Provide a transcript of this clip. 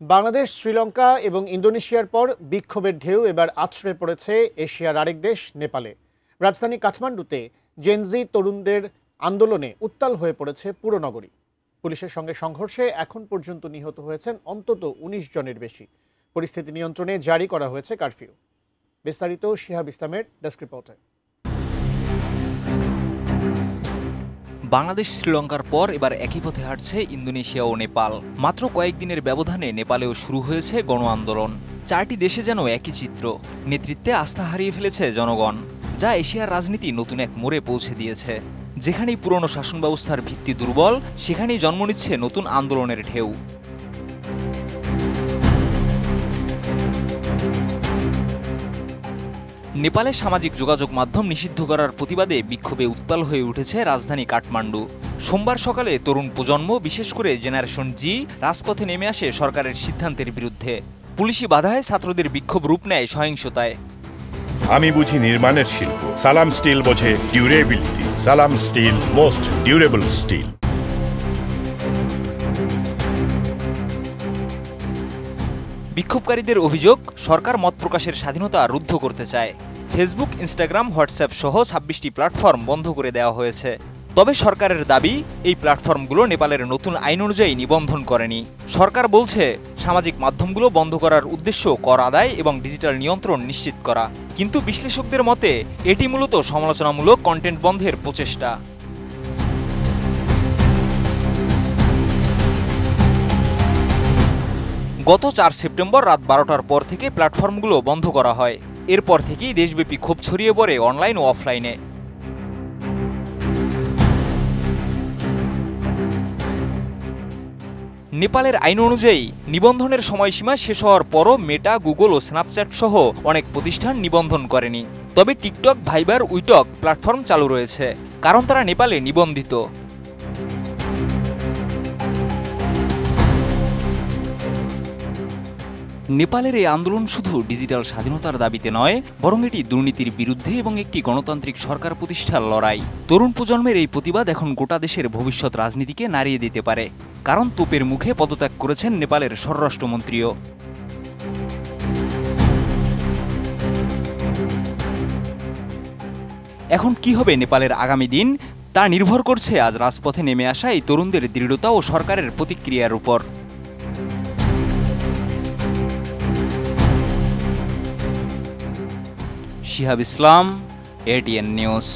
বাংলাদেশ, শ্রীলঙ্কা এবং ইন্দোনেশিয়ার পর বিক্ষোভের ঢেউ এবার আছড়ে পড়েছে এশিয়ার আরেক দেশ নেপালে। রাজধানী কাঠমান্ডুতে জেনজি তরুণদের আন্দোলনে উত্তাল হয়ে পড়েছে পুরো নগরী। পুলিশের সঙ্গে সংঘর্ষে এখন পর্যন্ত নিহত হয়েছেন অন্তত ১৯ জনের বেশি। পরিস্থিতি নিয়ন্ত্রণে জারি করা হয়েছে কারফিউ। বিস্তারিত শিহাব ইসলামের ডেস্ক রিপোর্টে। বাংলাদেশ, শ্রীলঙ্কার পর এবার একই পথে হাঁটছে ইন্দোনেশিয়া ও নেপাল। মাত্র কয়েকদিনের ব্যবধানে নেপালেও শুরু হয়েছে গণ আন্দোলন। ৪টি দেশে যেন একই চিত্র, নেতৃত্বে আস্থা হারিয়ে ফেলেছে জনগণ, যা এশিয়ার রাজনীতি নতুন এক মোড়ে পৌঁছে দিয়েছে। যেখানেই পুরনো শাসন ব্যবস্থার ভিত্তি দুর্বল, সেখানেই জন্ম নিচ্ছে নতুন আন্দোলনের ঢেউ। নেপালে সামাজিক যোগাযোগ মাধ্যম নিষিদ্ধ করার প্রতিবাদে বিক্ষোভে উত্তাল হয়ে উঠেছে রাজধানী কাঠমান্ডু। সোমবার সকালে তরুণ প্রজন্ম, বিশেষ করে জেনারেশন জি, রাজপথে নেমে আসে সরকারের সিদ্ধান্তের বিরুদ্ধে। পুলিশি বাধায় ছাত্রদের বিক্ষোভ রূপ নেয় সহিংসতায়। আমি বুঝি নির্মাণের শিল্প, সালাম স্টিল বোঝে ডিউরেবিলিটি। সালাম স্টিল, মোস্ট ডিউরেবল স্টিল। বিক্ষোভকারীদের অভিযোগ, সরকার মত প্রকাশের স্বাধীনতা রুদ্ধ করতে চায়। ফেসবুক, ইনস্টাগ্রাম, হোয়াটসঅ্যাপ সহ ২৬টি প্ল্যাটফর্ম বন্ধ করে দেওয়া হয়েছে। তবে সরকারের দাবি, এই প্ল্যাটফর্মগুলো নেপালের নতুন আইন অনুযায়ী নিবন্ধন করেনি। সরকার বলছে, সামাজিক মাধ্যমগুলো বন্ধ করার উদ্দেশ্য কর আদায় এবং ডিজিটাল নিয়ন্ত্রণ নিশ্চিত করা। কিন্তু বিশ্লেষকদের মতে এটি মূলত সমালোচনামূলক কন্টেন্ট বন্ধের প্রচেষ্টা। গত ৪ সেপ্টেম্বর রাত ১২টার পর থেকে প্ল্যাটফর্মগুলো বন্ধ করা হয়। এরপর থেকেই দেশব্যাপী ক্ষোভ ছড়িয়ে পড়ে অনলাইন ও অফলাইনে। নেপালের আইন অনুযায়ী নিবন্ধনের সময়সীমা শেষ হওয়ার পরও মেটা, গুগল ও স্ন্যাপচ্যাট সহ অনেক প্রতিষ্ঠান নিবন্ধন করেনি। তবে টিকটক, ভাইবার, উইটক প্ল্যাটফর্ম চালু রয়েছে, কারণ তারা নেপালে নিবন্ধিত। নেপালের এই আন্দোলন শুধু ডিজিটাল স্বাধীনতার দাবিতে নয়, বরং এটি দুর্নীতির বিরুদ্ধে এবং একটি গণতান্ত্রিক সরকার প্রতিষ্ঠার লড়াই। তরুণ প্রজন্মের এই প্রতিবাদ এখন গোটা দেশের ভবিষ্যৎ রাজনীতিকে নাড়িয়ে দিতে পারে, কারণ তোপের মুখে পদত্যাগ করেছেন নেপালের স্বরাষ্ট্রমন্ত্রীও। এখন কি হবে নেপালের আগামী দিন, তা নির্ভর করছে আজ রাজপথে নেমে আসা এই তরুণদের দৃঢ়তা ও সরকারের প্রতিক্রিয়ার উপর। শিহাব ইসলাম, এটিএন নিউজ।